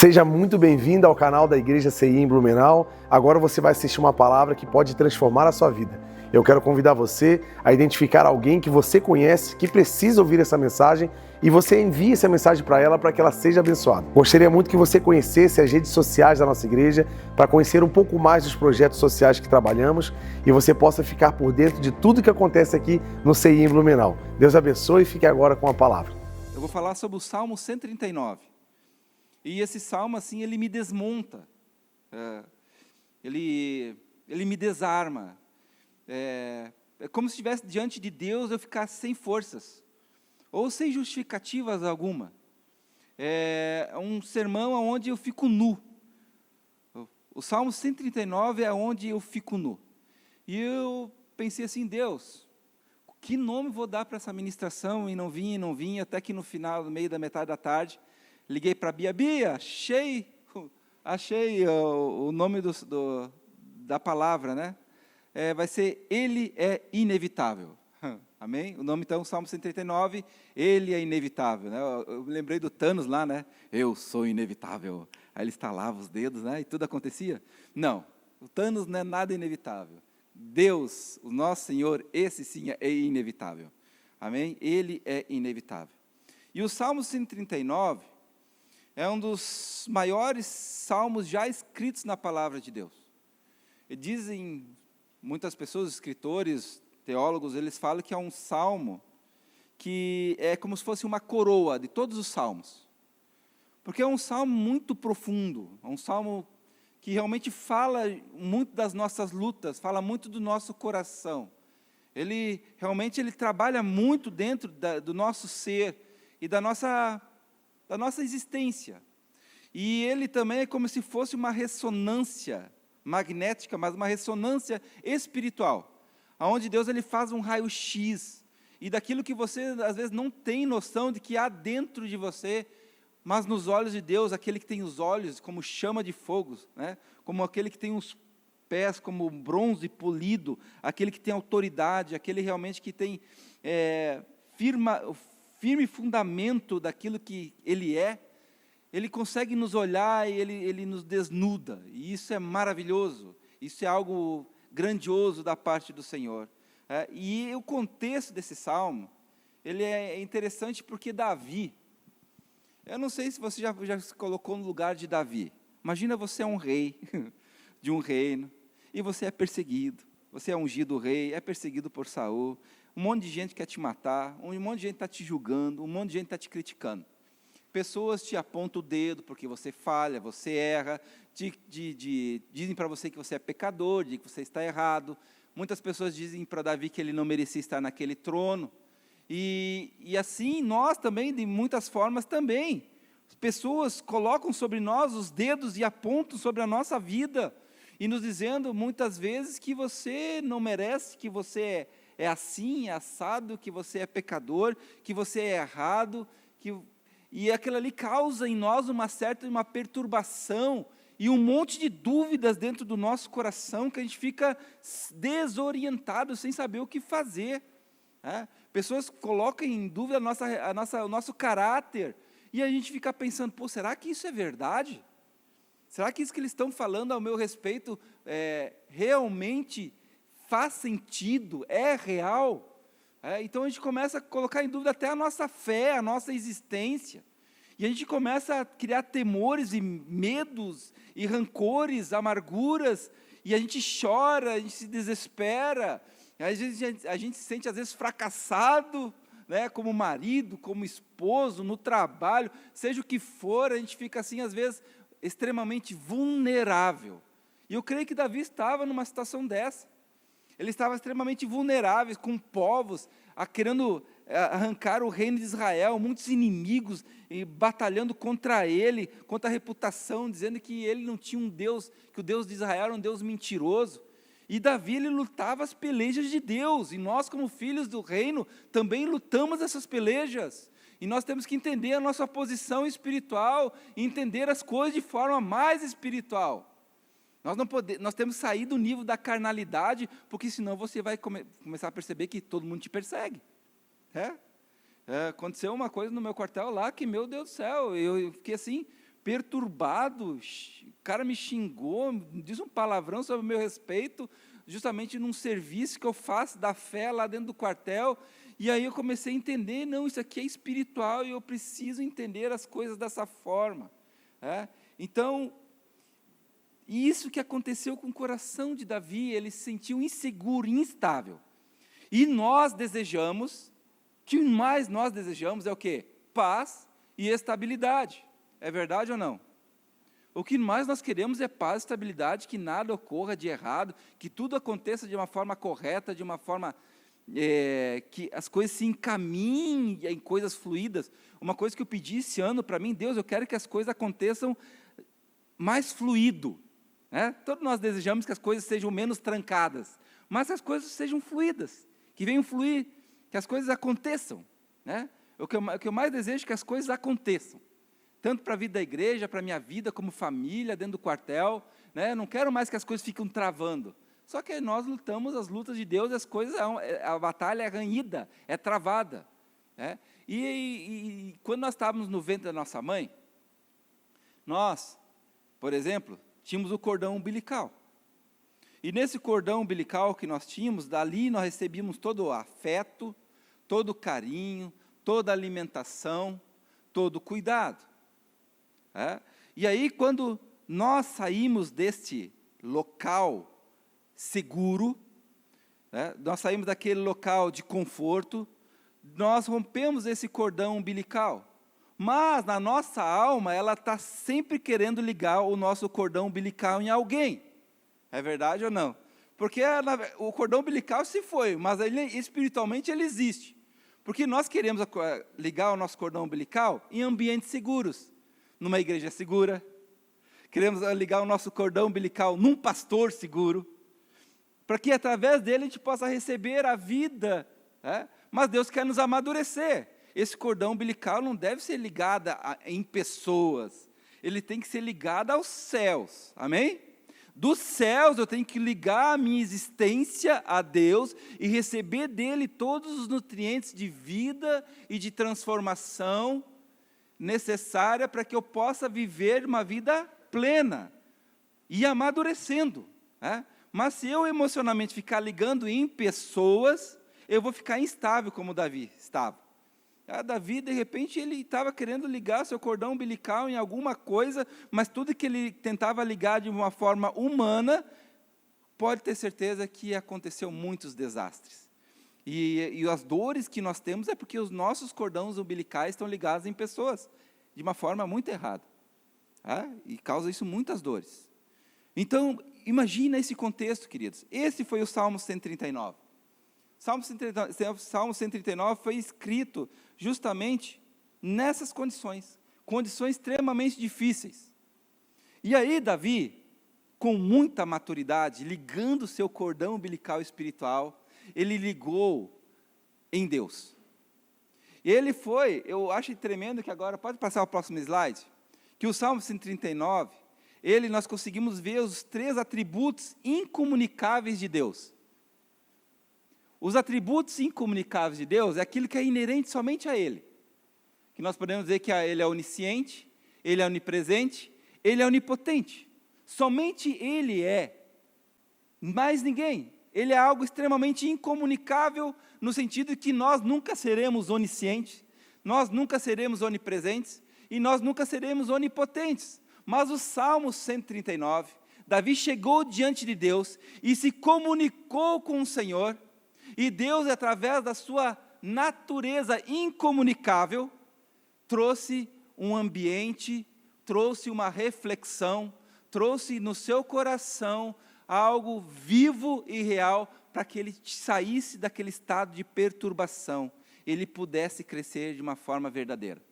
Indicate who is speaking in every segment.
Speaker 1: Seja muito bem-vindo ao canal da Igreja CI em Blumenau. Agora você vai assistir uma palavra que pode transformar a sua vida. Eu quero convidar você a identificar alguém que você conhece, que precisa ouvir essa mensagem, e você envie essa mensagem para ela para que ela seja abençoada. Gostaria muito que você conhecesse as redes sociais da nossa igreja para conhecer um pouco mais dos projetos sociais que trabalhamos e você possa ficar por dentro de tudo que acontece aqui no CI em Blumenau. Deus abençoe e fique agora com a palavra.
Speaker 2: Eu vou falar sobre o Salmo 139. E esse salmo, assim, ele me desmonta, ele me desarma. É como se estivesse diante de Deus, eu ficasse sem forças, ou sem justificativas alguma. É um sermão onde eu fico nu. O Salmo 139 é onde eu fico nu. E eu pensei assim, Deus, que nome vou dar para essa ministração? E não vinha, até que no final, no meio da metade da tarde, liguei para a Bia, achei o nome da palavra, né? Vai ser Ele é Inevitável. Amém? O nome então, Salmo 139, Ele é Inevitável. Né? Eu me lembrei do Thanos lá, né? Eu sou inevitável. Aí ele estalava os dedos, né? E tudo acontecia. Não, o Thanos não é nada inevitável. Deus, o nosso Senhor, esse sim é inevitável. Amém? Ele é inevitável. E o Salmo 139 é um dos maiores salmos já escritos na palavra de Deus. E dizem muitas pessoas, escritores, teólogos, eles falam que é um salmo que é como se fosse uma coroa de todos os salmos. Porque é um salmo muito profundo, é um salmo que realmente fala muito das nossas lutas, fala muito do nosso coração. Ele trabalha muito dentro do nosso ser e da nossa existência. E ele também é como se fosse uma ressonância magnética, mas uma ressonância espiritual, onde Deus ele faz um raio-x, e daquilo que você às vezes não tem noção de que há dentro de você, mas nos olhos de Deus, aquele que tem os olhos como chama de fogo, né? Como aquele que tem os pés como bronze polido, aquele que tem autoridade, aquele realmente que tem firme fundamento daquilo que Ele é, Ele consegue nos olhar e Ele nos desnuda, e isso é maravilhoso, isso é algo grandioso da parte do Senhor. E o contexto desse salmo, ele é interessante porque Davi, eu não sei se você já se colocou no lugar de Davi, imagina você é um rei de um reino, e você é perseguido, você é ungido rei, é perseguido por Saul, um monte de gente quer te matar, um monte de gente está te julgando, um monte de gente está te criticando. Pessoas te apontam o dedo porque você falha, você erra, dizem para você que você é pecador, que você está errado. Muitas pessoas dizem para Davi que ele não merecia estar naquele trono. E assim, nós também, de muitas formas também. As pessoas colocam sobre nós os dedos e apontam sobre a nossa vida, e nos dizendo muitas vezes que você não merece, que você é assim, é assado, que você é pecador, que você é errado, e aquilo ali causa em nós uma perturbação e um monte de dúvidas dentro do nosso coração, que a gente fica desorientado, sem saber o que fazer. Pessoas colocam em dúvida o nosso caráter, e a gente fica pensando, será que isso é verdade? Será que isso que eles estão falando ao meu respeito realmente faz sentido, é real? Então a gente começa a colocar em dúvida até a nossa fé, a nossa existência, e a gente começa a criar temores e medos, e rancores, amarguras, e a gente chora, a gente se desespera, a gente se sente às vezes fracassado, né, como marido, como esposo, no trabalho, seja o que for, a gente fica assim às vezes extremamente vulnerável. E eu creio que Davi estava numa situação dessa. Ele estava extremamente vulnerável, com povos, querendo arrancar o reino de Israel, muitos inimigos, e batalhando contra ele, contra a reputação, dizendo que ele não tinha um Deus, que o Deus de Israel era um Deus mentiroso. E Davi, ele lutava as pelejas de Deus, e nós como filhos do reino, também lutamos essas pelejas. E nós temos que entender a nossa posição espiritual, e entender as coisas de forma mais espiritual. Nós temos que sair do nível da carnalidade, porque senão você vai começar a perceber que todo mundo te persegue. Aconteceu uma coisa no meu quartel lá, que, meu Deus do céu, eu fiquei assim, perturbado, o cara me xingou, diz um palavrão sobre o meu respeito, justamente num serviço que eu faço da fé lá dentro do quartel, e aí eu comecei a entender, não, isso aqui é espiritual e eu preciso entender as coisas dessa forma. Então, isso que aconteceu com o coração de Davi, ele se sentiu inseguro, instável. E nós desejamos, o que mais nós desejamos é o quê? Paz e estabilidade. É verdade ou não? O que mais nós queremos é paz e estabilidade, que nada ocorra de errado, que tudo aconteça de uma forma correta, de uma forma que as coisas se encaminhem em coisas fluídas. Uma coisa que eu pedi esse ano para mim, Deus, eu quero que as coisas aconteçam mais fluido. Todos nós desejamos que as coisas sejam menos trancadas, mas que as coisas sejam fluídas, que venham fluir, que as coisas aconteçam. O que eu mais desejo é que as coisas aconteçam. Tanto para a vida da igreja, para a minha vida como família, dentro do quartel, não quero mais que as coisas fiquem travando. Só que nós lutamos as lutas de Deus, as coisas, a batalha é ranhida, é travada. E quando nós estávamos no ventre da nossa mãe, nós, por exemplo, tínhamos o cordão umbilical. E nesse cordão umbilical que nós tínhamos, dali nós recebíamos todo o afeto, todo o carinho, toda a alimentação, todo o cuidado. E aí, quando nós saímos deste local seguro, nós saímos daquele local de conforto, nós rompemos esse cordão umbilical. Mas na nossa alma, ela está sempre querendo ligar o nosso cordão umbilical em alguém. É verdade ou não? Porque o cordão umbilical se foi, mas espiritualmente ele existe. Porque nós queremos ligar o nosso cordão umbilical em ambientes seguros. Numa igreja segura, queremos ligar o nosso cordão umbilical num pastor seguro, para que através dele a gente possa receber a vida, mas Deus quer nos amadurecer. Esse cordão umbilical não deve ser ligado em pessoas, ele tem que ser ligado aos céus, amém? Dos céus eu tenho que ligar a minha existência a Deus e receber dele todos os nutrientes de vida e de transformação necessária para que eu possa viver uma vida plena e amadurecendo. Mas se eu emocionalmente ficar ligando em pessoas, eu vou ficar instável como Davi estava. Davi, de repente, ele estava querendo ligar seu cordão umbilical em alguma coisa, mas tudo que ele tentava ligar de uma forma humana, pode ter certeza que aconteceu muitos desastres. E as dores que nós temos é porque os nossos cordões umbilicais estão ligados em pessoas, de uma forma muito errada. E causa isso muitas dores. Então, imagina esse contexto, queridos. Esse foi o Salmo 139. Salmo 139 foi escrito justamente nessas condições extremamente difíceis. E aí, Davi, com muita maturidade, ligando o seu cordão umbilical espiritual, ele ligou em Deus. E ele foi, eu acho tremendo que agora, pode passar o próximo slide, que o Salmo 139, nós conseguimos ver os 3 atributos incomunicáveis de Deus. Os atributos incomunicáveis de Deus é aquilo que é inerente somente a Ele. Que nós podemos dizer que Ele é onisciente, Ele é onipresente, Ele é onipotente. Somente Ele é, mais ninguém. Ele é algo extremamente incomunicável, no sentido de que nós nunca seremos oniscientes, nós nunca seremos onipresentes, e nós nunca seremos onipotentes. Mas o Salmo 139, Davi chegou diante de Deus, e se comunicou com o Senhor, e Deus, através da sua natureza incomunicável, trouxe um ambiente, trouxe uma reflexão, trouxe no seu coração algo vivo e real, para que ele saísse daquele estado de perturbação, ele pudesse crescer de uma forma verdadeira.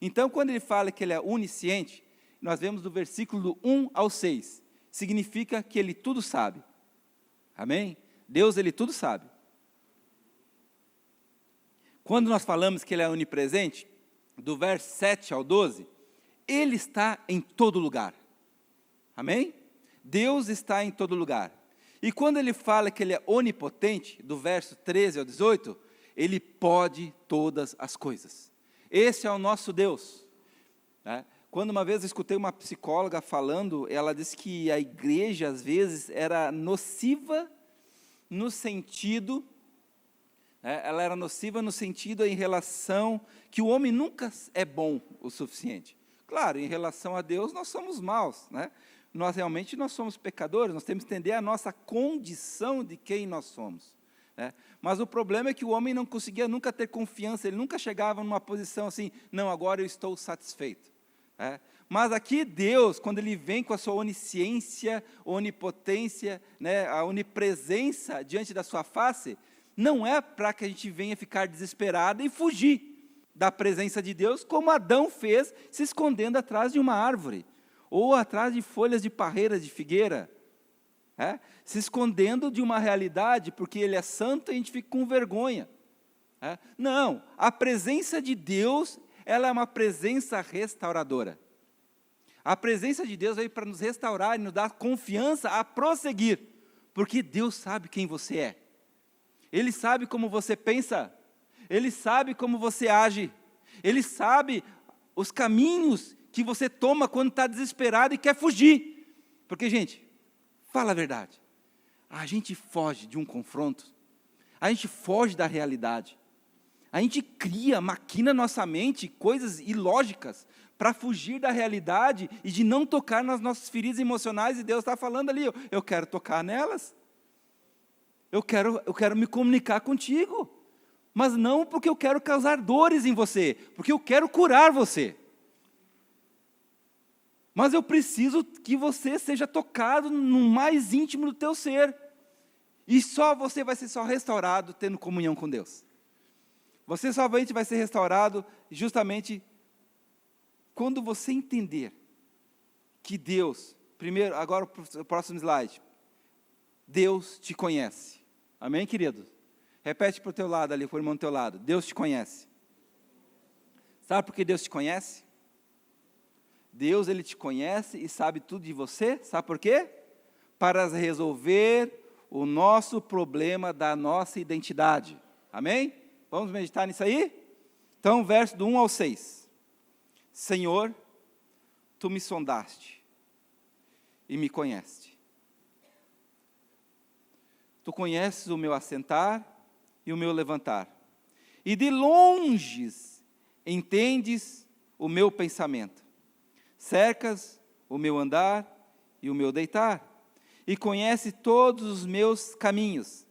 Speaker 2: Então, quando ele fala que ele é onisciente, nós vemos do versículo 1 ao 6, significa que ele tudo sabe. Amém? Deus, ele tudo sabe. Quando nós falamos que ele é onipresente, do verso 7 ao 12, ele está em todo lugar. Amém? Deus está em todo lugar. E quando ele fala que ele é onipotente, do verso 13 ao 18, ele pode todas as coisas. Esse é o nosso Deus. Quando uma vez eu escutei uma psicóloga falando, ela disse que a igreja, às vezes, era nociva no sentido, ela era nociva no sentido em relação que o homem nunca é bom o suficiente. Claro, em relação a Deus, nós somos maus, né? Nós realmente somos pecadores, nós temos que entender a nossa condição de quem nós somos. Mas o problema é que o homem não conseguia nunca ter confiança, ele nunca chegava numa posição assim, não, agora eu estou satisfeito. Mas aqui Deus, quando Ele vem com a sua onisciência, onipotência, a onipresença diante da sua face, não é para que a gente venha ficar desesperado e fugir da presença de Deus, como Adão fez, se escondendo atrás de uma árvore, ou atrás de folhas de parreira de figueira, se escondendo de uma realidade, porque Ele é santo e a gente fica com vergonha. Não, a presença de Deus, ela é uma presença restauradora. A presença de Deus veio para nos restaurar e nos dar confiança a prosseguir, porque Deus sabe quem você é. Ele sabe como você pensa, Ele sabe como você age, Ele sabe os caminhos que você toma quando está desesperado e quer fugir. Porque, gente, fala a verdade, a gente foge de um confronto, a gente foge da realidade, a gente cria, maquina nossa mente coisas ilógicas para fugir da realidade e de não tocar nas nossas feridas emocionais, e Deus está falando ali, eu quero tocar nelas, eu quero me comunicar contigo, mas não porque eu quero causar dores em você, porque eu quero curar você. Mas eu preciso que você seja tocado no mais íntimo do teu ser, e só você vai ser restaurado tendo comunhão com Deus. Você somente vai ser restaurado justamente quando você entender que Deus, primeiro, agora o próximo slide, Deus te conhece. Amém, querido? Repete para o teu lado ali, para o irmão do teu lado, Deus te conhece. Sabe por que Deus te conhece? Deus, Ele te conhece e sabe tudo de você, sabe por quê? Para resolver o nosso problema da nossa identidade. Amém? Vamos meditar nisso aí? Então, verso do 1 ao 6. Senhor, Tu me sondaste e me conheceste. Tu conheces o meu assentar e o meu levantar. E de longe entendes o meu pensamento. Cercas o meu andar e o meu deitar. E conhece todos os meus caminhos,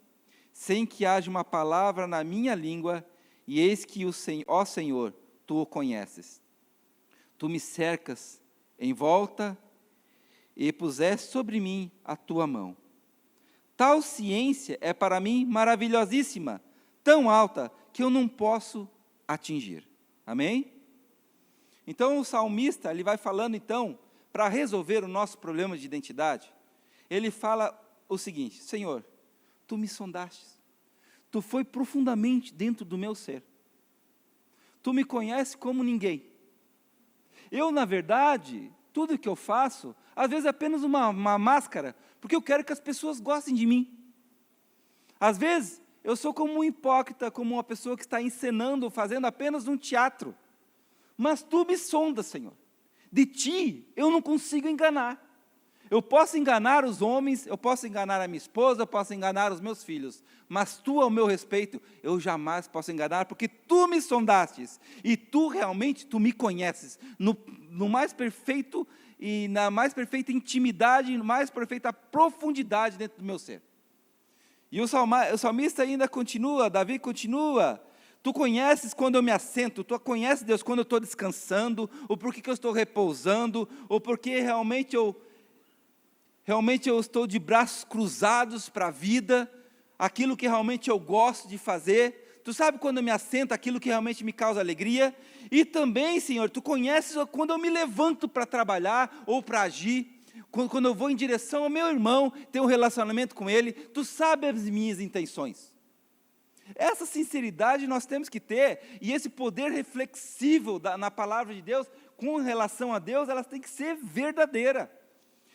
Speaker 2: sem que haja uma palavra na minha língua, e eis que, ó Senhor, Tu o conheces. Tu me cercas em volta, e puseste sobre mim a Tua mão. Tal ciência é para mim maravilhosíssima, tão alta, que eu não posso atingir. Amém? Então, o salmista, ele vai falando, então, para resolver o nosso problema de identidade, ele fala o seguinte: Senhor, Tu me sondaste, Tu foi profundamente dentro do meu ser, Tu me conheces como ninguém. Eu, na verdade, tudo que eu faço, às vezes é apenas uma máscara, porque eu quero que as pessoas gostem de mim. Às vezes, eu sou como um hipócrita, como uma pessoa que está encenando, fazendo apenas um teatro. Mas Tu me sondas, Senhor. De Ti, eu não consigo enganar. Eu posso enganar os homens, eu posso enganar a minha esposa, eu posso enganar os meus filhos, mas Tu, ao meu respeito, eu jamais posso enganar, porque Tu me sondastes, e Tu realmente, Tu me conheces, no mais perfeito, e na mais perfeita intimidade, na mais perfeita profundidade dentro do meu ser. E o salmista ainda continua, Davi continua: Tu conheces quando eu me assento, Tu conheces, Deus, quando eu estou descansando, ou porque que eu estou repousando, ou porque realmente eu estou de braços cruzados para a vida, aquilo que realmente eu gosto de fazer. Tu sabe quando eu me assento, aquilo que realmente me causa alegria. E também, Senhor, Tu conheces quando eu me levanto para trabalhar ou para agir, quando eu vou em direção ao meu irmão, ter um relacionamento com ele. Tu sabes as minhas intenções. Essa sinceridade nós temos que ter, e esse poder reflexivo na palavra de Deus, com relação a Deus, ela tem que ser verdadeira.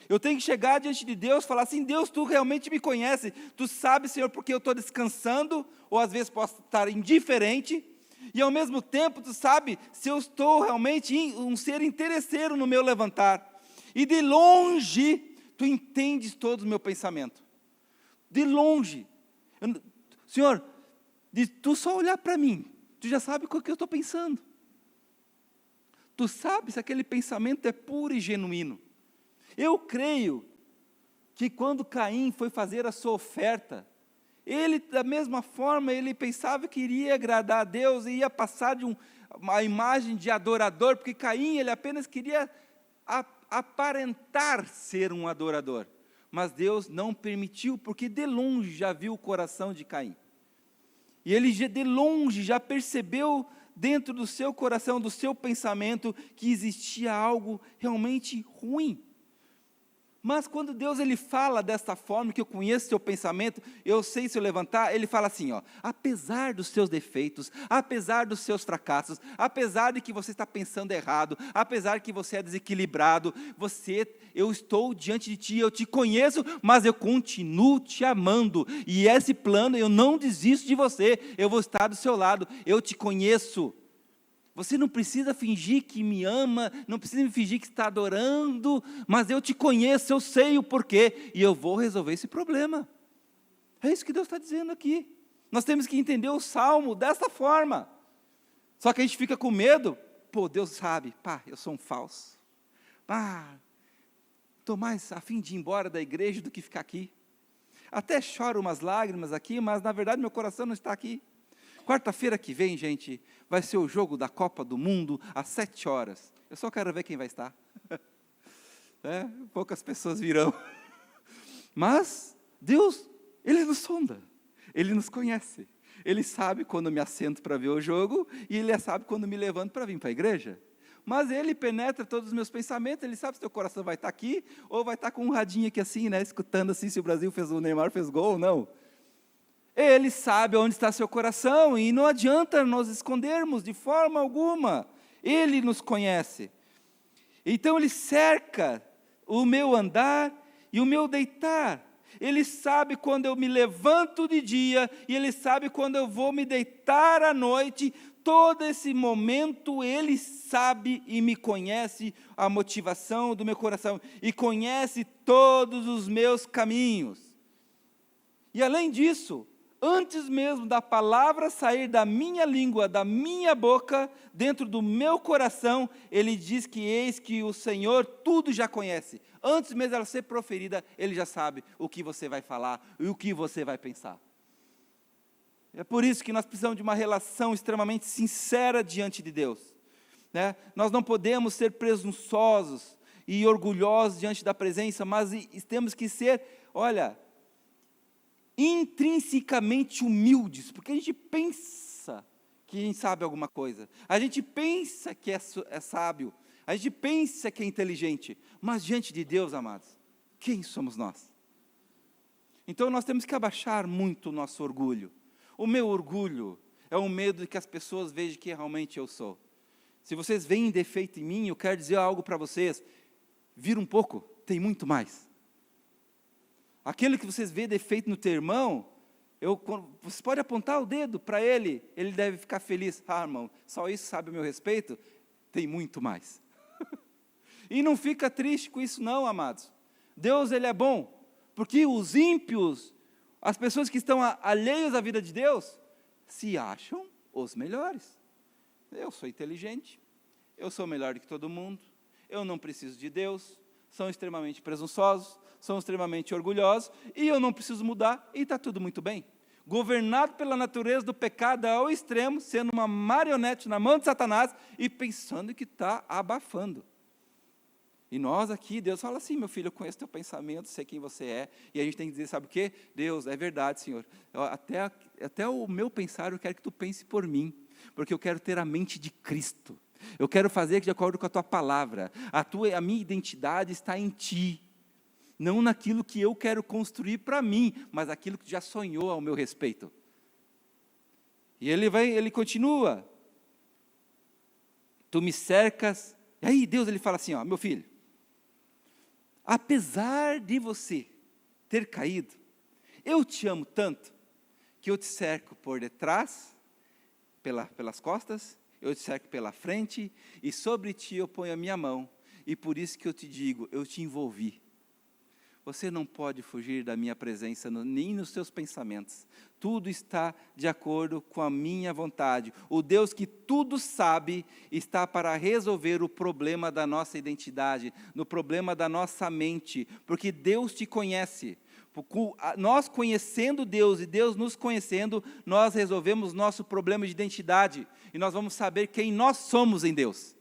Speaker 2: Eu tenho que chegar diante de Deus e falar assim: Deus, Tu realmente me conhece, Tu sabes, Senhor, porque eu estou descansando, ou às vezes posso estar indiferente, E ao mesmo tempo, tu sabe se eu estou realmente um ser interesseiro no meu levantar. E de longe, tu entendes todo o meu pensamento. De longe. Senhor, de tu só olhar para mim, tu já sabe o que eu estou pensando. Tu sabes se aquele pensamento é puro e genuíno. Eu creio que quando Caim foi fazer a sua oferta, ele, da mesma forma, ele pensava que iria agradar a Deus e ia passar de uma imagem de adorador, porque Caim, ele apenas queria aparentar ser um adorador. Mas Deus não permitiu, porque de longe já viu o coração de Caim. E ele de longe já percebeu dentro do seu coração, do seu pensamento, que existia algo realmente ruim. Mas quando Deus ele fala desta forma, que eu conheço seu pensamento, eu sei se eu levantar, ele fala assim, apesar dos seus defeitos, apesar dos seus fracassos, apesar de que você está pensando errado, apesar que você é desequilibrado, eu estou diante de ti, eu te conheço, mas eu continuo te amando, e esse plano, eu não desisto de você, eu vou estar do seu lado, eu te conheço. Você não precisa fingir que me ama, não precisa fingir que está adorando, mas eu te conheço, eu sei o porquê, e eu vou resolver esse problema. É isso que Deus está dizendo aqui. Nós temos que entender o Salmo dessa forma. Só que a gente fica com medo, Deus sabe, eu sou um falso. Estou mais a fim de ir embora da igreja do que ficar aqui. Até choro umas lágrimas aqui, mas na verdade meu coração não está aqui. Quarta-feira que vem, gente, vai ser o jogo da Copa do Mundo, às 7 horas. Eu só quero ver quem vai estar. Poucas pessoas virão. Mas Deus, Ele nos sonda, Ele nos conhece. Ele sabe quando eu me assento para ver o jogo, e Ele sabe quando eu me levanto para vir para a igreja. Mas Ele penetra todos os meus pensamentos, Ele sabe se teu coração vai estar aqui, ou vai estar com um radinho aqui assim, escutando assim, se o Neymar fez gol ou não. Ele sabe onde está seu coração, e não adianta nós escondermos de forma alguma. Ele nos conhece. Então Ele cerca o meu andar e o meu deitar. Ele sabe quando eu me levanto de dia, e Ele sabe quando eu vou me deitar à noite. Todo esse momento Ele sabe e me conhece a motivação do meu coração, e conhece todos os meus caminhos. E além disso, antes mesmo da palavra sair da minha língua, da minha boca, dentro do meu coração, Ele diz que eis que o Senhor tudo já conhece. Antes mesmo dela ser proferida, Ele já sabe o que você vai falar e o que você vai pensar. É por isso que nós precisamos de uma relação extremamente sincera diante de Deus. Nós não podemos ser presunçosos e orgulhosos diante da presença, mas temos que ser, intrinsecamente humildes, porque a gente pensa que a gente sabe alguma coisa, a gente pensa que é sábio, a gente pensa que é inteligente, mas diante de Deus, amados, quem somos nós? Então nós temos que abaixar muito o nosso orgulho. O meu orgulho é o medo de que as pessoas vejam que realmente eu sou. Se vocês veem defeito em mim, eu quero dizer algo para vocês, vira um pouco, tem muito mais. Aquele que vocês vê defeito no teu irmão, você pode apontar o dedo para ele deve ficar feliz. Irmão, só isso sabe o meu respeito? Tem muito mais. E não fica triste com isso não, amados. Deus, Ele é bom, porque os ímpios, as pessoas que estão alheios à vida de Deus, se acham os melhores. Eu sou inteligente, eu sou melhor do que todo mundo, eu não preciso de Deus, são extremamente presunçosos, são extremamente orgulhosos, e eu não preciso mudar, e está tudo muito bem. Governado pela natureza do pecado ao extremo, sendo uma marionete na mão de Satanás, e pensando que está abafando. E nós aqui, Deus fala assim, meu filho, eu conheço teu pensamento, sei quem você é, e a gente tem que dizer, sabe o quê? Deus, é verdade, Senhor, até o meu pensar, eu quero que tu pense por mim, porque eu quero ter a mente de Cristo, eu quero fazer de acordo com a tua palavra, a minha identidade está em ti, não naquilo que eu quero construir para mim, mas aquilo que já sonhou ao meu respeito. E ele continua, tu me cercas, e aí Deus ele fala assim, meu filho, apesar de você ter caído, eu te amo tanto, que eu te cerco por detrás pelas costas, eu te cerco pela frente, e sobre ti eu ponho a minha mão, e por isso que eu te digo, eu te envolvi. Você não pode fugir da minha presença, nem nos seus pensamentos. Tudo está de acordo com a minha vontade. O Deus que tudo sabe está para resolver o problema da nossa identidade, no problema da nossa mente, porque Deus te conhece. Nós conhecendo Deus e Deus nos conhecendo, nós resolvemos nosso problema de identidade e nós vamos saber quem nós somos em Deus.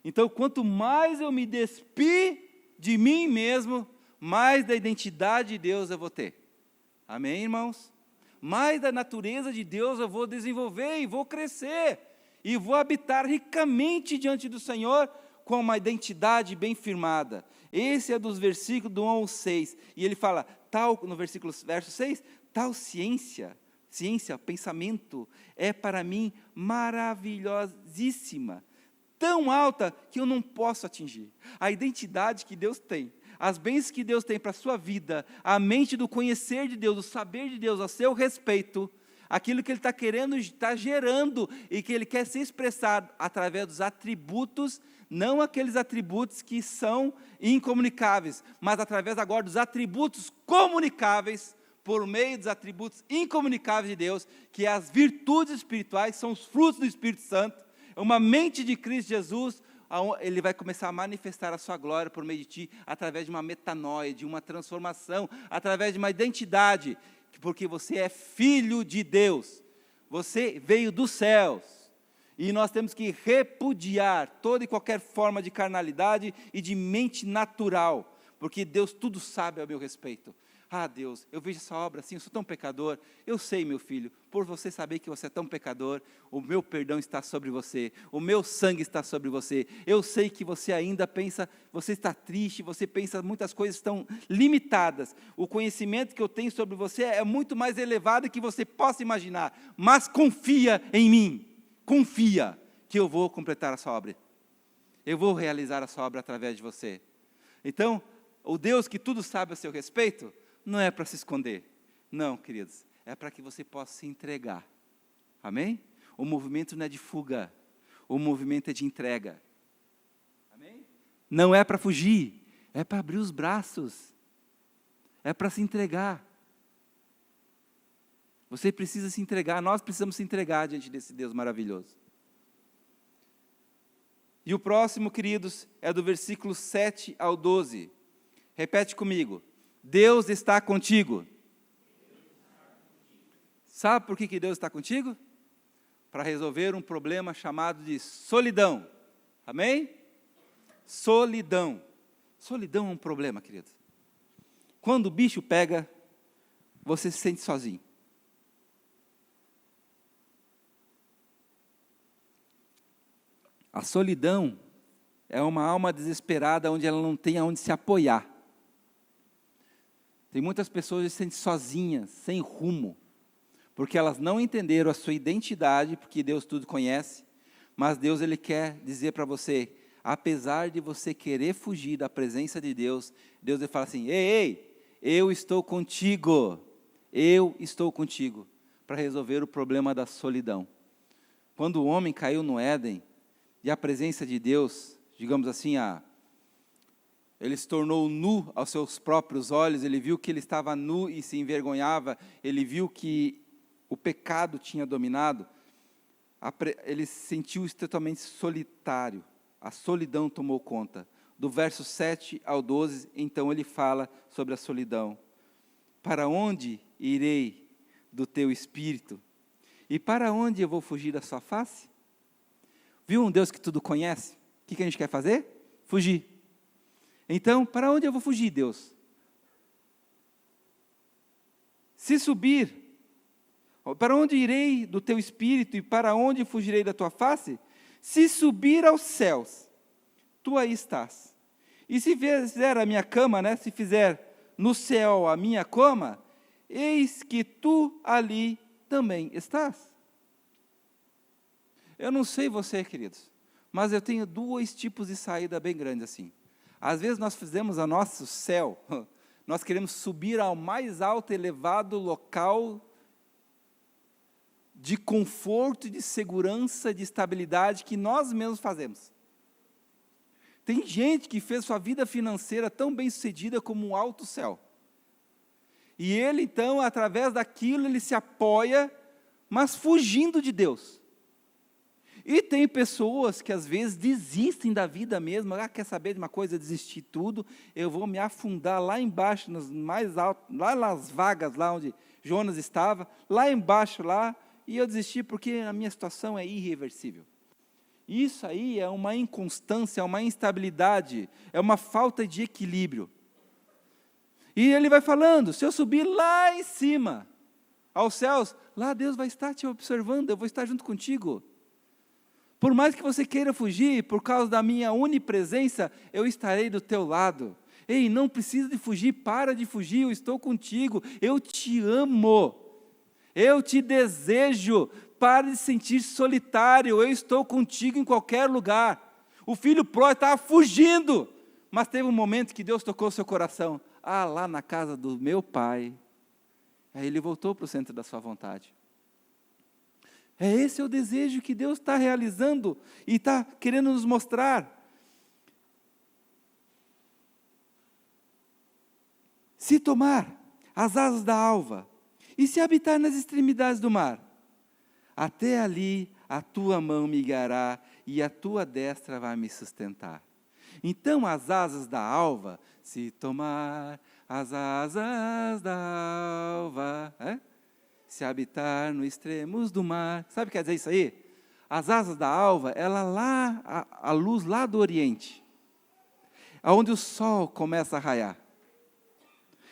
Speaker 2: Então, quanto mais eu me despir de mim mesmo, mais da identidade de Deus eu vou ter. Amém, irmãos? Mais da natureza de Deus eu vou desenvolver e vou crescer. E vou habitar ricamente diante do Senhor com uma identidade bem firmada. Esse é dos versículos do 1 ao 6. E ele fala, no verso 6, tal ciência, pensamento, é para mim maravilhosíssima, tão alta que eu não posso atingir. A identidade que Deus tem, as bênçãos que Deus tem para a sua vida, a mente do conhecer de Deus, do saber de Deus a seu respeito, aquilo que Ele está querendo, está gerando, e que Ele quer se expressar através dos atributos, não aqueles atributos que são incomunicáveis, mas através agora dos atributos comunicáveis, por meio dos atributos incomunicáveis de Deus, que as virtudes espirituais são os frutos do Espírito Santo, uma mente de Cristo Jesus. Ele vai começar a manifestar a sua glória por meio de ti, através de uma metanoia, de uma transformação, através de uma identidade, porque você é filho de Deus, você veio dos céus, e nós temos que repudiar toda e qualquer forma de carnalidade e de mente natural, porque Deus tudo sabe a meu respeito. Ah, Deus, eu vejo essa obra assim, eu sou tão pecador. Eu sei, meu filho, por você saber que você é tão pecador, o meu perdão está sobre você, o meu sangue está sobre você. Eu sei que você ainda pensa, você está triste, você pensa muitas coisas estão limitadas. O conhecimento que eu tenho sobre você é muito mais elevado que você possa imaginar. Mas confia em mim, confia que eu vou completar a sua obra. Eu vou realizar a sua obra através de você. Então, o Deus que tudo sabe a seu respeito, não é para se esconder, não, queridos, é para que você possa se entregar, amém? O movimento não é de fuga, o movimento é de entrega, amém? Não é para fugir, é para abrir os braços, é para se entregar. Você precisa se entregar, nós precisamos se entregar diante desse Deus maravilhoso. E o próximo, queridos, é do versículo 7 ao 12, repete comigo. Deus está contigo. Sabe por que Deus está contigo? Para resolver um problema chamado de solidão. Amém? Solidão. Solidão é um problema, querido. Quando o bicho pega, você se sente sozinho. A solidão é uma alma desesperada onde ela não tem aonde se apoiar. Tem muitas pessoas que se sentem sozinhas, sem rumo, porque elas não entenderam a sua identidade, porque Deus tudo conhece, mas Deus Ele quer dizer para você, apesar de você querer fugir da presença de Deus, Deus Ele fala assim, ei, eu estou contigo, para resolver o problema da solidão. Quando o homem caiu no Éden, e a presença de Deus, digamos assim, ele se tornou nu aos seus próprios olhos, ele viu que ele estava nu e se envergonhava, ele viu que o pecado tinha dominado, ele se sentiu totalmente solitário, a solidão tomou conta. Do verso 7 ao 12, então ele fala sobre a solidão. Para onde irei do teu espírito? E para onde eu vou fugir da sua face? Viu um Deus que tudo conhece? O que a gente quer fazer? Fugir. Então, para onde eu vou fugir, Deus? Se subir, para onde irei do teu espírito e para onde fugirei da tua face? Se subir aos céus, tu aí estás. E se fizer a minha cama, se fizer no céu a minha cama, eis que tu ali também estás. Eu não sei você, queridos, mas eu tenho dois tipos de saída bem grandes assim. Às vezes nós fizemos o nosso céu, nós queremos subir ao mais alto, elevado local de conforto, de segurança, de estabilidade que nós mesmos fazemos. Tem gente que fez sua vida financeira tão bem sucedida como um alto céu. E ele, então, através daquilo, ele se apoia, mas fugindo de Deus. E tem pessoas que às vezes desistem da vida mesmo. Quer saber de uma coisa? Desistir tudo, eu vou me afundar lá embaixo, nos mais altos, lá nas vagas, lá onde Jonas estava, lá embaixo, lá, e eu desisti porque a minha situação é irreversível. Isso aí é uma inconstância, é uma instabilidade, é uma falta de equilíbrio. E ele vai falando, se eu subir lá em cima, aos céus, lá Deus vai estar te observando, eu vou estar junto contigo. Por mais que você queira fugir, por causa da minha onipresença, eu estarei do teu lado. Ei, não precisa de fugir, para de fugir, eu estou contigo, eu te amo, eu te desejo, para de se sentir solitário, eu estou contigo em qualquer lugar. O filho pródigo estava fugindo, mas teve um momento que Deus tocou seu coração, lá na casa do meu pai, aí ele voltou para o centro da sua vontade. Esse é o desejo que Deus está realizando e está querendo nos mostrar. Se tomar as asas da alva e se habitar nas extremidades do mar, até ali a tua mão me guiará e a tua destra vai me sustentar. Então as asas da alva, se tomar as asas da alva, se habitar nos extremos do mar. Sabe o que quer dizer isso aí? As asas da alva, ela lá, a luz lá do Oriente, aonde o sol começa a raiar.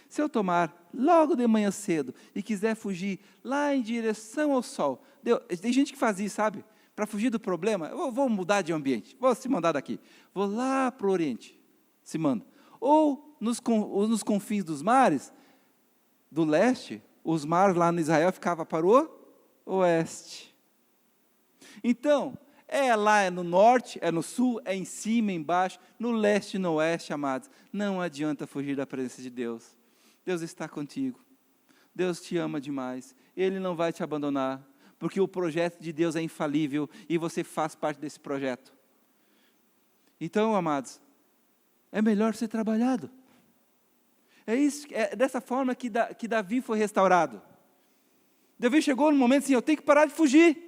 Speaker 2: Se eu tomar logo de manhã cedo e quiser fugir lá em direção ao sol, tem gente que faz isso, sabe? Para fugir do problema, eu vou mudar de ambiente, vou se mandar daqui, vou lá para o Oriente, se manda. Ou nos confins dos mares, do leste, os mares lá no Israel ficavam para o oeste. Então, lá é no norte, é no sul, é em cima, embaixo, no leste e no oeste, amados. Não adianta fugir da presença de Deus. Deus está contigo. Deus te ama demais. Ele não vai te abandonar, porque o projeto de Deus é infalível e você faz parte desse projeto. Então, amados, é melhor ser trabalhado. É dessa forma que Davi foi restaurado. Davi chegou no momento assim, eu tenho que parar de fugir.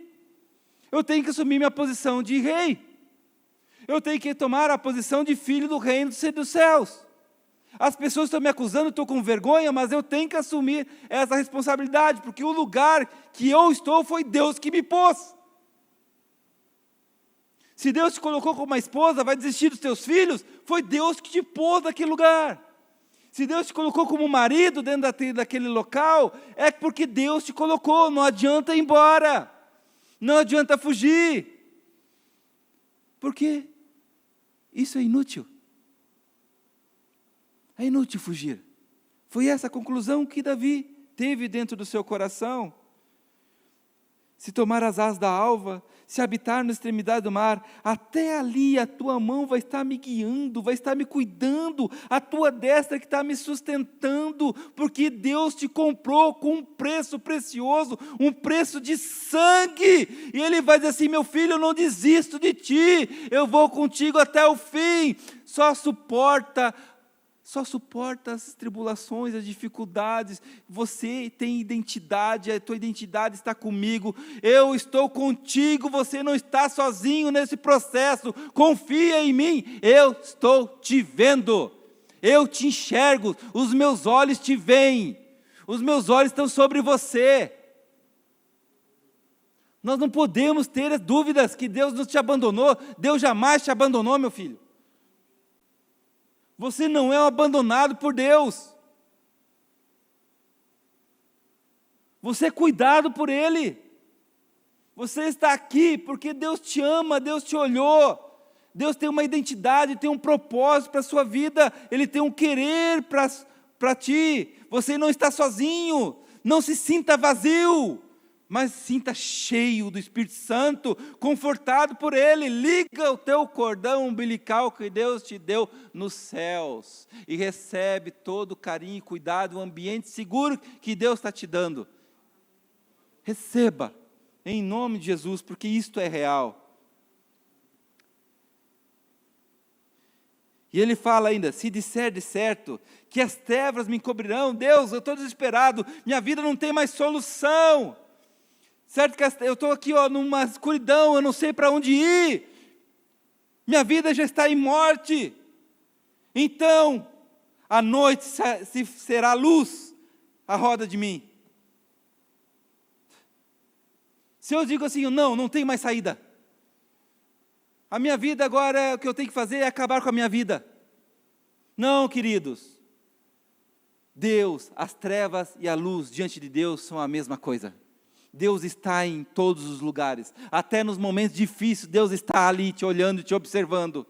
Speaker 2: Eu tenho que assumir minha posição de rei. Eu tenho que tomar a posição de filho do reino dos céus. As pessoas estão me acusando, estou com vergonha, mas eu tenho que assumir essa responsabilidade, porque o lugar que eu estou foi Deus que me pôs. Se Deus te colocou como uma esposa, vai desistir dos teus filhos, foi Deus que te pôs naquele lugar. Se Deus te colocou como marido dentro daquele local, é porque Deus te colocou, não adianta ir embora, não adianta fugir, porque isso é inútil. É inútil fugir. Foi essa a conclusão que Davi teve dentro do seu coração. Se tomar as asas da alva, se habitar na extremidade do mar, até ali a tua mão vai estar me guiando, vai estar me cuidando, a tua destra que está me sustentando, porque Deus te comprou com um preço precioso, um preço de sangue, e Ele vai dizer assim, meu filho, eu não desisto de ti, eu vou contigo até o fim, só suporta as tribulações, as dificuldades, você tem identidade, a tua identidade está comigo, eu estou contigo, você não está sozinho nesse processo, confia em mim, eu estou te vendo, eu te enxergo, os meus olhos te veem, os meus olhos estão sobre você. Nós não podemos ter dúvidas que Deus não te abandonou, Deus jamais te abandonou, meu filho. Você não é abandonado por Deus. Você é cuidado por Ele. Você está aqui porque Deus te ama, Deus te olhou. Deus tem uma identidade, tem um propósito para a sua vida. Ele tem um querer para ti. Você não está sozinho. Não se sinta vazio, mas sinta cheio do Espírito Santo, confortado por Ele. Liga o teu cordão umbilical que Deus te deu nos céus e recebe todo o carinho e cuidado, o ambiente seguro que Deus está te dando. Receba, em nome de Jesus, porque isto é real. E ele fala ainda, se disser de certo, que as trevas me encobrirão, Deus, eu estou desesperado, minha vida não tem mais solução, certo que eu estou aqui numa escuridão, eu não sei para onde ir, minha vida já está em morte, então, a noite será luz à roda de mim. Se eu digo assim, não tem mais saída, a minha vida agora, o que eu tenho que fazer é acabar com a minha vida. Não, queridos. Deus, as trevas e a luz diante de Deus são a mesma coisa. Deus está em todos os lugares. Até nos momentos difíceis, Deus está ali te olhando e te observando.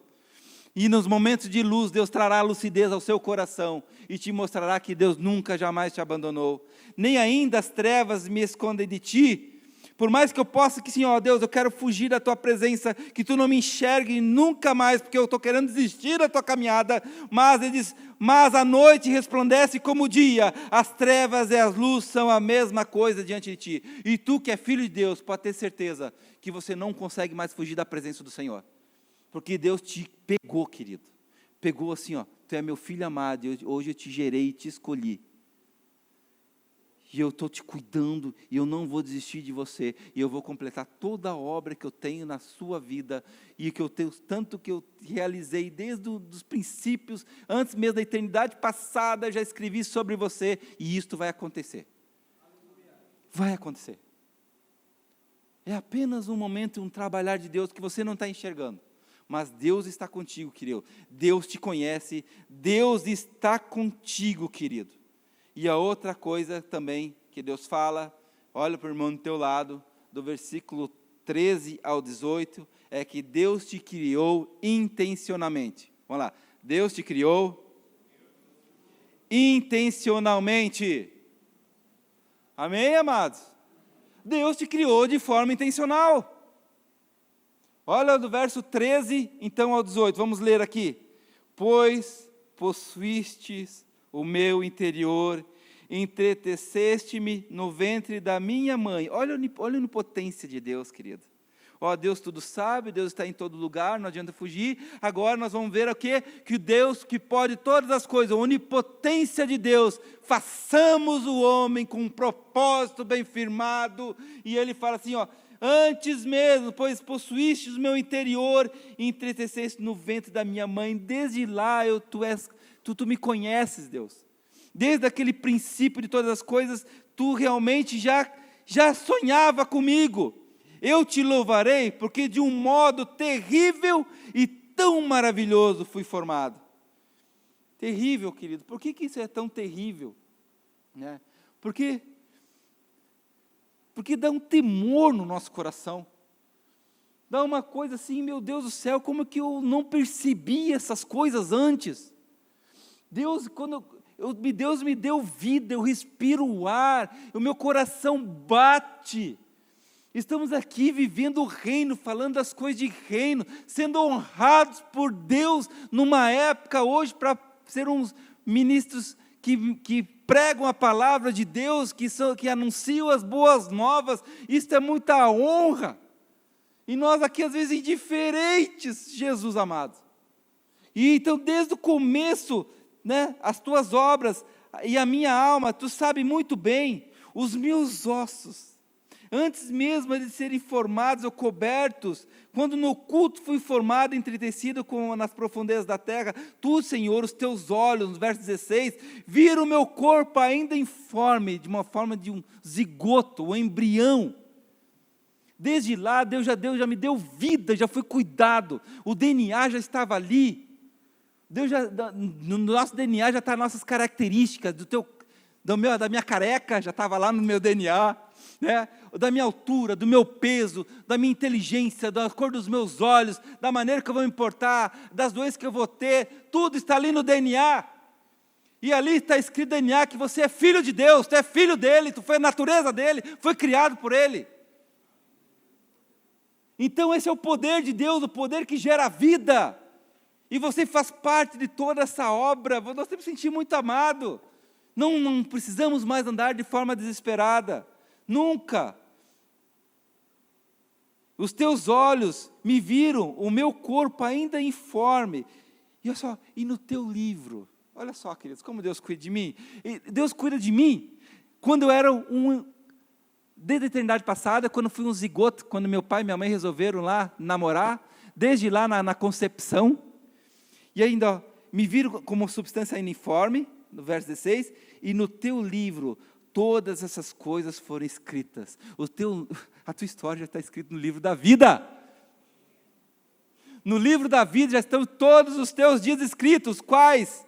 Speaker 2: E nos momentos de luz, Deus trará lucidez ao seu coração e te mostrará que Deus nunca, jamais te abandonou. Nem ainda as trevas me escondem de ti. Por mais que eu possa, que sim, Deus, eu quero fugir da tua presença, que tu não me enxergue nunca mais, porque eu estou querendo desistir da tua caminhada, mas ele diz, mas a noite resplandece como o dia, as trevas e as luzes são a mesma coisa diante de ti, e tu que é filho de Deus, pode ter certeza, que você não consegue mais fugir da presença do Senhor, porque Deus te pegou, querido, pegou assim, tu é meu filho amado, hoje eu te gerei e te escolhi, e eu estou te cuidando, e eu não vou desistir de você, e eu vou completar toda a obra que eu tenho na sua vida, e que eu tenho, tanto que eu realizei desde os princípios, antes mesmo da eternidade passada, já escrevi sobre você, e isto vai acontecer. Vai acontecer. É apenas um momento, um trabalhar de Deus que você não está enxergando, mas Deus está contigo, querido, Deus te conhece, Deus está contigo, querido. E a outra coisa também que Deus fala, olha para o irmão do teu lado, do versículo 13 ao 18, é que Deus te criou intencionalmente. Vamos lá, Deus te criou intencionalmente. Amém, amados? Deus te criou de forma intencional. Olha do verso 13, então ao 18, vamos ler aqui. Pois possuístes o meu interior, entreteceste-me no ventre da minha mãe. Olha a onipotência de Deus, querido. Deus tudo sabe, Deus está em todo lugar, não adianta fugir. Agora nós vamos ver o quê? Que Deus que pode todas as coisas, a onipotência de Deus, façamos o homem com um propósito bem firmado. E ele fala assim, antes mesmo, pois possuíste o meu interior, entreteceste no ventre da minha mãe, desde lá tu me conheces, Deus. Desde aquele princípio de todas as coisas, tu realmente já sonhava comigo. Eu te louvarei, porque de um modo terrível e tão maravilhoso fui formado. Terrível, querido. Por que isso é tão terrível? Né? Porque dá um temor no nosso coração. Dá uma coisa assim, meu Deus do céu, como que eu não percebi essas coisas antes? Deus me deu vida, eu respiro o ar, o meu coração bate. Estamos aqui vivendo o reino, falando das coisas de reino, sendo honrados por Deus numa época hoje para ser uns ministros que pregam a palavra de Deus, que anunciam as boas novas. Isso é muita honra. E nós aqui às vezes indiferentes, Jesus amado. E então desde o começo, né, as tuas obras e a minha alma, tu sabe muito bem, os meus ossos, antes mesmo de serem formados ou cobertos, quando no culto fui formado, entretecido nas profundezas da terra, tu, Senhor, os teus olhos, no verso 16, viram o meu corpo ainda informe, de uma forma de um zigoto, um embrião. Desde lá, Deus já me deu vida, já foi cuidado, o DNA já estava ali. No nosso DNA já estão nossas características, da minha careca já estava lá no meu DNA, né? Da minha altura, do meu peso, da minha inteligência, da cor dos meus olhos, da maneira que eu vou me importar, das doenças que eu vou ter, tudo está ali no DNA. E ali está escrito no DNA que você é filho de Deus, tu é filho dele, tu foi a natureza dele, foi criado por ele. Então esse é o poder de Deus, o poder que gera vida. E você faz parte de toda essa obra, nós temos que sentir muito amado. Não precisamos mais andar de forma desesperada, nunca. Os teus olhos me viram o meu corpo ainda informe. E olha só, e no teu livro, olha só, queridos, como Deus cuida de mim. Deus cuida de mim quando eu era desde a eternidade passada, quando fui um zigoto, quando meu pai e minha mãe resolveram lá namorar, desde lá na concepção, e ainda me viram como substância uniforme, no verso 16, e no teu livro todas essas coisas foram escritas. A tua história já está escrita no livro da vida. No livro da vida já estão todos os teus dias escritos, quais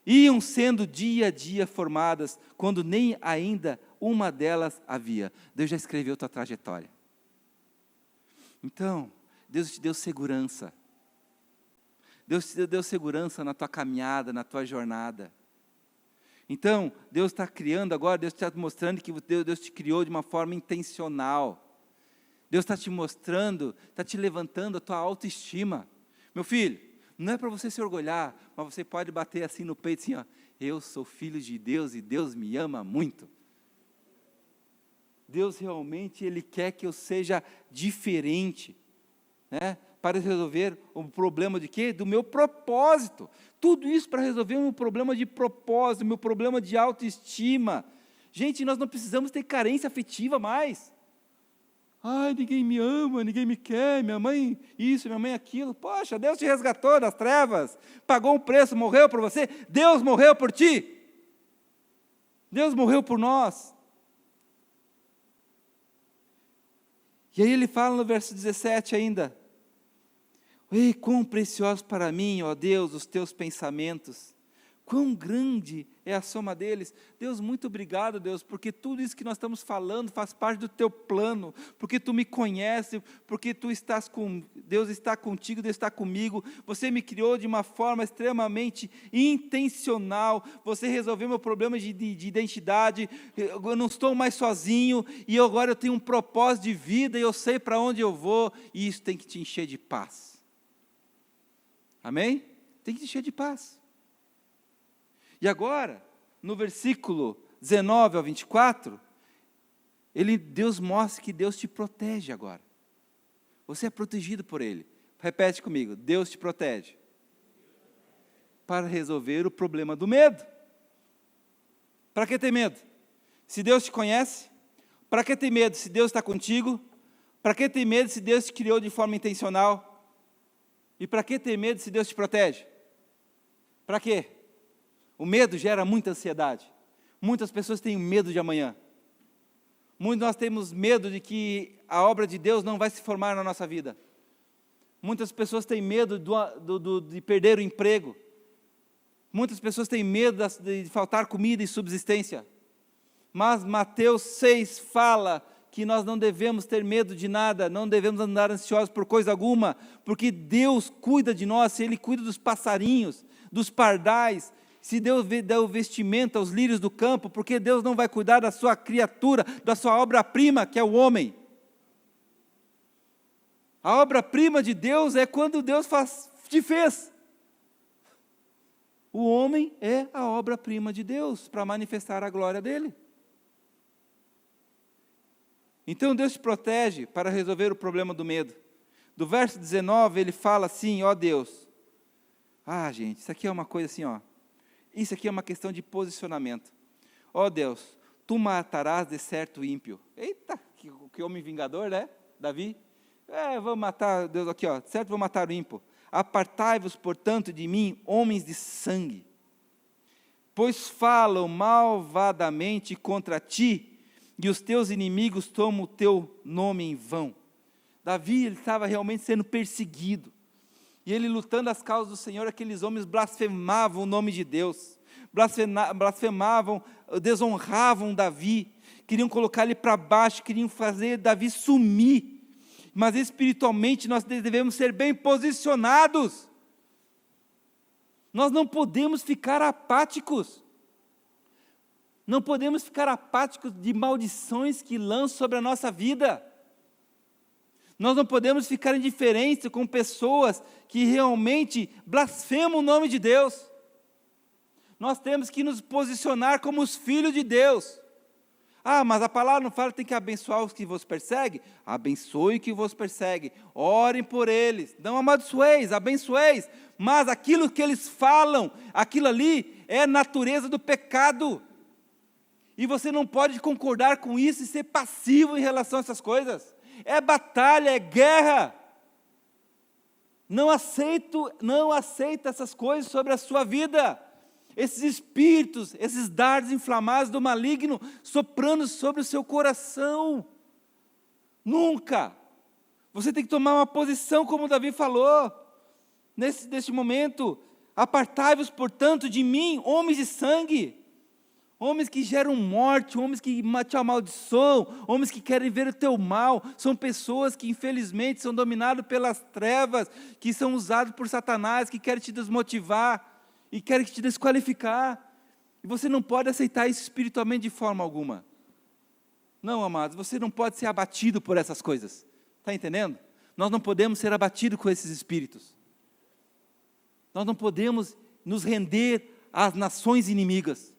Speaker 2: iam sendo dia a dia formadas, quando nem ainda uma delas havia. Deus já escreveu tua trajetória. Então, Deus te deu segurança. Deus te deu segurança na tua caminhada, na tua jornada. Então, Deus está criando agora, Deus está mostrando que Deus te criou de uma forma intencional. Deus está te mostrando, está te levantando a tua autoestima. Meu filho, não é para você se orgulhar, mas você pode bater assim no peito, assim, ó, eu sou filho de Deus e Deus me ama muito. Deus realmente, Ele quer que eu seja diferente, né? Para resolver o problema de quê? Do meu propósito. Tudo isso para resolver um problema de propósito, meu problema de autoestima. Gente, nós não precisamos ter carência afetiva mais. Ai, ninguém me ama, ninguém me quer, minha mãe isso, minha mãe aquilo. Poxa, Deus te resgatou das trevas, pagou um preço, morreu por você. Deus morreu por ti. Deus morreu por nós. E aí ele fala no verso 17 ainda, ei, quão preciosos para mim, ó Deus, os teus pensamentos, quão grande é a soma deles. Deus, muito obrigado, Deus, porque tudo isso que nós estamos falando faz parte do teu plano, porque tu me conheces, porque Deus está contigo, Deus está comigo, você me criou de uma forma extremamente intencional, você resolveu meu problema de identidade, eu não estou mais sozinho, e agora eu tenho um propósito de vida, e eu sei para onde eu vou, e isso tem que te encher de paz. Amém? Tem que te encher de paz. E agora, no versículo 19 ao 24, Deus mostra que Deus te protege agora. Você é protegido por Ele. Repete comigo, Deus te protege. Para resolver o problema do medo. Para que ter medo? Se Deus te conhece, para que ter medo se Deus está contigo? Para que ter medo se Deus te criou de forma intencional? E para que ter medo se Deus te protege? Para quê? O medo gera muita ansiedade. Muitas pessoas têm medo de amanhã. Muitos nós temos medo de que a obra de Deus não vai se formar na nossa vida. Muitas pessoas têm medo de perder o emprego. Muitas pessoas têm medo de faltar comida e subsistência. Mas Mateus 6 fala que nós não devemos ter medo de nada, não devemos andar ansiosos por coisa alguma, porque Deus cuida de nós, Ele cuida dos passarinhos, dos pardais. Se Deus deu vestimenta aos lírios do campo, porque Deus não vai cuidar da sua criatura, da sua obra-prima, que é o homem? A obra-prima de Deus é quando Deus te fez. O homem é a obra-prima de Deus, para manifestar a glória dele. Então Deus te protege para resolver o problema do medo. Do verso 19 ele fala assim, ó Deus. Gente, isso aqui é uma coisa assim, ó. Isso aqui é uma questão de posicionamento. Ó Deus, tu matarás de certo o ímpio. Eita, que homem vingador, né? Davi. Vou matar, Deus aqui, ó. Certo, vou matar o ímpio. Apartai-vos, portanto, de mim, homens de sangue. Pois falam malvadamente contra ti, e os teus inimigos tomam o teu nome em vão. Davi, ele estava realmente sendo perseguido. E ele lutando as causas do Senhor, aqueles homens blasfemavam o nome de Deus, blasfemavam, desonravam Davi, queriam colocar ele para baixo, queriam fazer Davi sumir. Mas espiritualmente nós devemos ser bem posicionados. Nós não podemos ficar apáticos. Não podemos ficar apáticos de maldições que lançam sobre a nossa vida. Nós não podemos ficar indiferentes com pessoas que realmente blasfemam o nome de Deus. Nós temos que nos posicionar como os filhos de Deus. Ah, mas a palavra não fala que tem que abençoar os que vos perseguem? Abençoe o que vos persegue, orem por eles, não amaldiçoeis, abençoeis, mas aquilo que eles falam, aquilo ali é natureza do pecado, e você não pode concordar com isso e ser passivo em relação a essas coisas, é batalha, é guerra, não aceita essas coisas sobre a sua vida, esses espíritos, esses dardos inflamados do maligno, soprando sobre o seu coração, nunca, você tem que tomar uma posição como Davi falou, neste momento, apartai-vos portanto de mim, homens de sangue, homens que geram morte, homens que te amaldiçoam, homens que querem ver o teu mal, são pessoas que infelizmente são dominadas pelas trevas, que são usadas por Satanás, que querem te desmotivar, e querem te desqualificar, e você não pode aceitar isso espiritualmente de forma alguma, não, amados, você não pode ser abatido por essas coisas, está entendendo? Nós não podemos ser abatidos com esses espíritos, nós não podemos nos render às nações inimigas.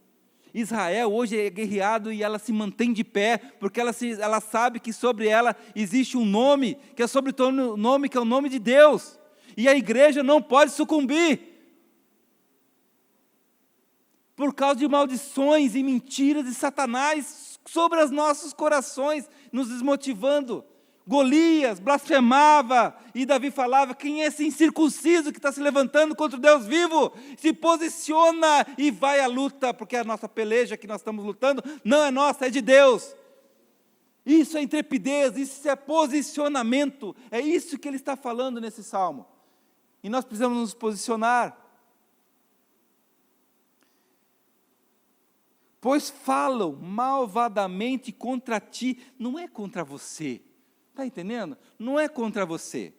Speaker 2: Israel hoje é guerreado e ela se mantém de pé, porque ela sabe que sobre ela existe um nome, que é sobre o nome, que é o nome de Deus, e a igreja não pode sucumbir, por causa de maldições e mentiras de Satanás, sobre os nossos corações, nos desmotivando. Golias blasfemava, e Davi falava, quem é esse incircunciso que está se levantando contra o Deus vivo? Se posiciona e vai à luta, porque a nossa peleja que nós estamos lutando, não é nossa, é de Deus. Isso é intrepidez, isso é posicionamento, é isso que ele está falando nesse salmo. E nós precisamos nos posicionar. Pois falam malvadamente contra ti, não é contra você, está entendendo? Não é contra você.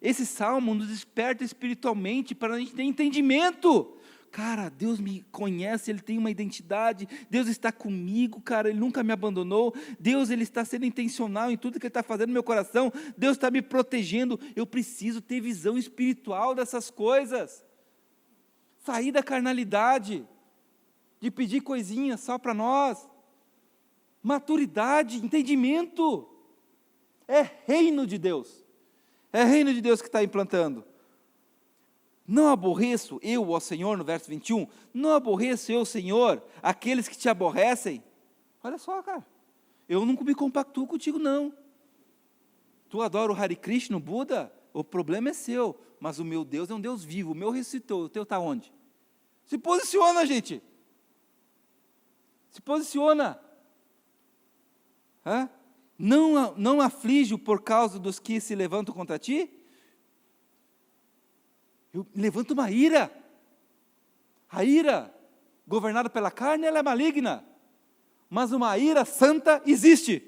Speaker 2: Esse salmo nos desperta espiritualmente, para a gente ter entendimento. Cara, Deus me conhece, Ele tem uma identidade, Deus está comigo, cara, Ele nunca me abandonou, Deus Ele está sendo intencional em tudo que Ele está fazendo no meu coração, Deus está me protegendo, eu preciso ter visão espiritual dessas coisas, sair da carnalidade, de pedir coisinhas só para nós, maturidade, entendimento, é reino de Deus, é reino de Deus que está implantando. Não aborreço eu, ó Senhor, no verso 21, não aborreço eu, Senhor, aqueles que te aborrecem. Olha só, cara, eu não me compactuo contigo não, tu adora o Hare Krishna, o Buda, o problema é seu, mas o meu Deus é um Deus vivo, o meu ressuscitou, o teu está onde? Se posiciona, gente, se posiciona, não aflige por causa dos que se levantam contra ti, eu levanto uma ira, a ira governada pela carne, ela é maligna, mas uma ira santa existe,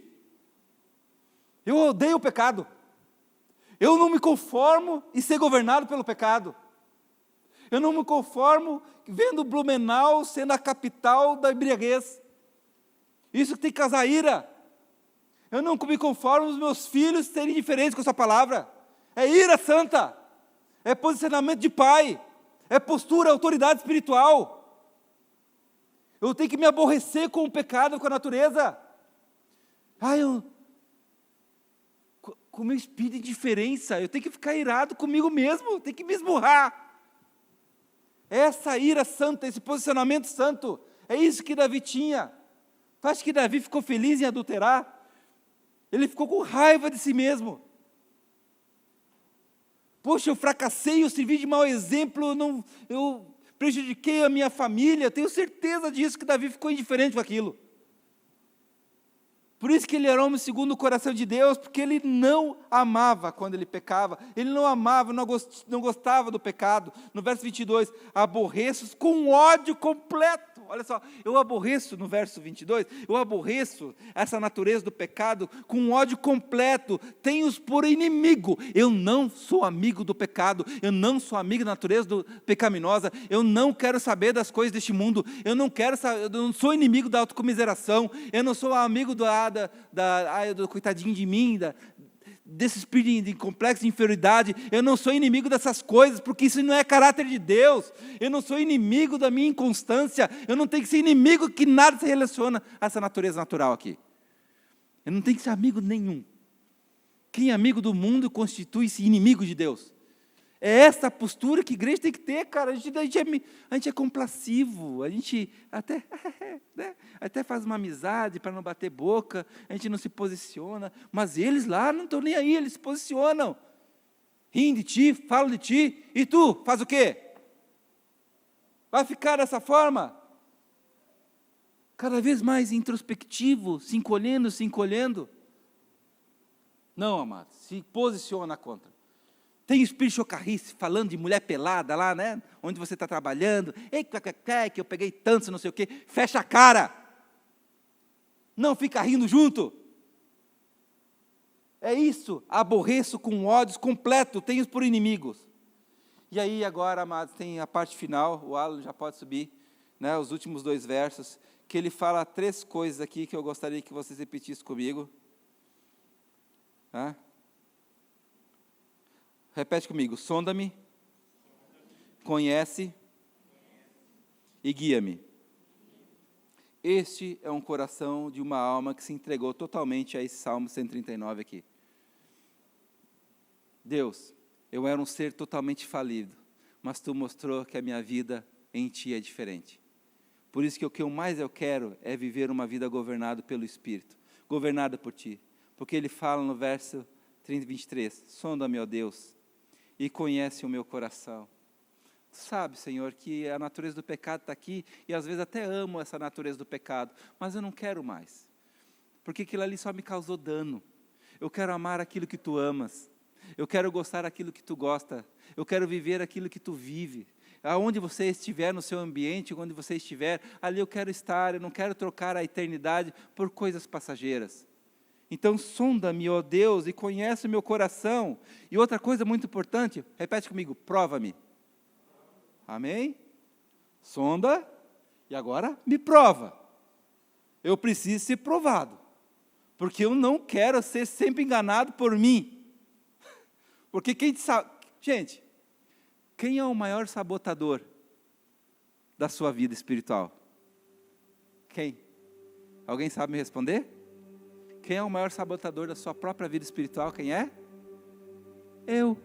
Speaker 2: eu odeio o pecado, eu não me conformo em ser governado pelo pecado, eu não me conformo vendo Blumenau sendo a capital da embriaguez, isso que tem que causar ira, eu não me conformo os meus filhos serem diferentes com essa palavra, é ira santa, é posicionamento de pai, é postura, autoridade espiritual, eu tenho que me aborrecer com o pecado, com a natureza, com o meu espírito de indiferença, eu tenho que ficar irado comigo mesmo, eu tenho que me esmurrar, essa ira santa, esse posicionamento santo, é isso que Davi tinha. Tu acha que Davi ficou feliz em adulterar? Ele ficou com raiva de si mesmo. Poxa, eu fracassei, eu servi de mau exemplo, eu prejudiquei a minha família, tenho certeza disso, que Davi ficou indiferente com aquilo. Por isso que ele era homem segundo o coração de Deus, porque ele não amava quando ele pecava, ele não amava, não gostava do pecado. No verso 22, aborreço com ódio completo. Olha só, eu aborreço, no verso 22, eu aborreço essa natureza do pecado com ódio completo, tenho-os por inimigo. Eu não sou amigo do pecado, eu não sou amigo da natureza pecaminosa, eu não quero saber das coisas deste mundo, eu não sou inimigo da autocomiseração, eu não sou amigo do coitadinho de mim, desse espírito de complexo de inferioridade. Eu não sou inimigo dessas coisas, porque isso não é caráter de Deus. Eu não sou inimigo da minha inconstância. Eu não tenho que ser inimigo que nada se relaciona a essa natureza natural aqui. Eu não tenho que ser amigo nenhum. Quem é amigo do mundo constitui-se inimigo de Deus. É essa a postura que a igreja tem que ter, cara. A gente é complacivo, a gente até faz uma amizade para não bater boca, a gente não se posiciona, mas eles lá não estão nem aí, eles se posicionam. Riem de ti, falam de ti, e tu faz o quê? Vai ficar dessa forma? Cada vez mais introspectivo, se encolhendo. Não, amado, se posiciona contra. Tem espírito de chocarrice, falando de mulher pelada lá, né? Onde você está trabalhando. Ei, que eu peguei tanto, não sei o quê. Fecha a cara. Não fica rindo junto. É isso. Aborreço com ódios completo, tenho por inimigos. E aí agora, amados, tem a parte final, o Alan já pode subir, né? Os últimos 2 versos, que ele fala 3 coisas aqui que eu gostaria que vocês repetissem comigo. Tá? Repete comigo, sonda-me, conhece e guia-me. Este é um coração de uma alma que se entregou totalmente a esse Salmo 139 aqui. Deus, eu era um ser totalmente falido, mas Tu mostrou que a minha vida em Ti é diferente. Por isso que o que mais eu quero é viver uma vida governada pelo Espírito, governada por Ti. Porque Ele fala no verso 23, sonda-me, ó Deus, e conhece o meu coração. Tu sabe, Senhor, que a natureza do pecado está aqui, e às vezes até amo essa natureza do pecado, mas eu não quero mais, porque aquilo ali só me causou dano. Eu quero amar aquilo que Tu amas, eu quero gostar daquilo que Tu gosta, eu quero viver aquilo que Tu vive. Aonde você estiver no seu ambiente, onde você estiver, ali eu quero estar, eu não quero trocar a eternidade por coisas passageiras. Então, sonda-me, ó Deus, e conhece o meu coração. E outra coisa muito importante, repete comigo, prova-me. Amém? Sonda, e agora me prova. Eu preciso ser provado, porque eu não quero ser sempre enganado por mim. Porque quem sabe, gente, quem é o maior sabotador da sua vida espiritual? Quem? Alguém sabe me responder? Quem é o maior sabotador da sua própria vida espiritual? Quem é? Eu.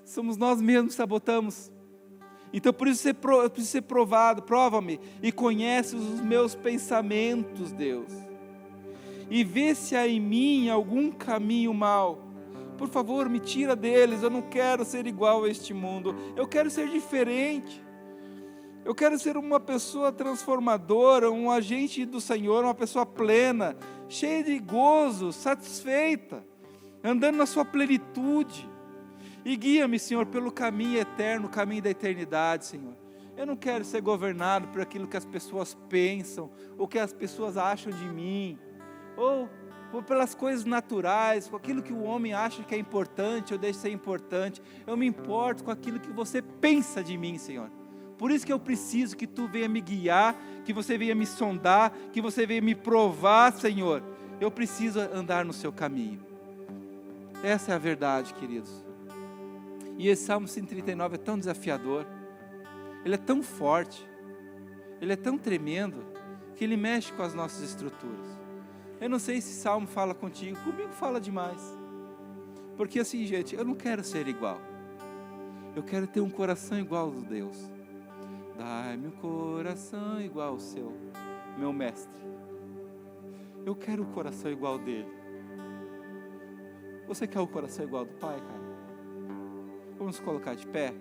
Speaker 2: Somos nós mesmos que sabotamos. Então por isso eu preciso ser provado, prova-me e conhece os meus pensamentos, Deus. E vê se há em mim algum caminho mau. Por favor, me tira deles, eu não quero ser igual a este mundo, eu quero ser diferente. Eu quero ser uma pessoa transformadora, um agente do Senhor, uma pessoa plena, cheia de gozo, satisfeita, andando na sua plenitude. E guia-me, Senhor, pelo caminho eterno, o caminho da eternidade, Senhor. Eu não quero ser governado por aquilo que as pessoas pensam, ou que as pessoas acham de mim, ou pelas coisas naturais, com aquilo que o homem acha que é importante, ou deixa de ser importante. Eu me importo com aquilo que você pensa de mim, Senhor. Por isso que eu preciso que Tu venha me guiar, que você venha me sondar, que você venha me provar, Senhor. Eu preciso andar no Seu caminho. Essa é a verdade, queridos. E esse Salmo 139 é tão desafiador, ele é tão forte, ele é tão tremendo, que ele mexe com as nossas estruturas. Eu não sei se esse Salmo fala contigo, comigo fala demais. Porque assim, gente, eu não quero ser igual. Eu quero ter um coração igual ao do Deus. Dai-me um coração igual ao seu, meu mestre. Eu quero o coração igual dele. Você quer o coração igual do Pai, cara? Vamos colocar de pé?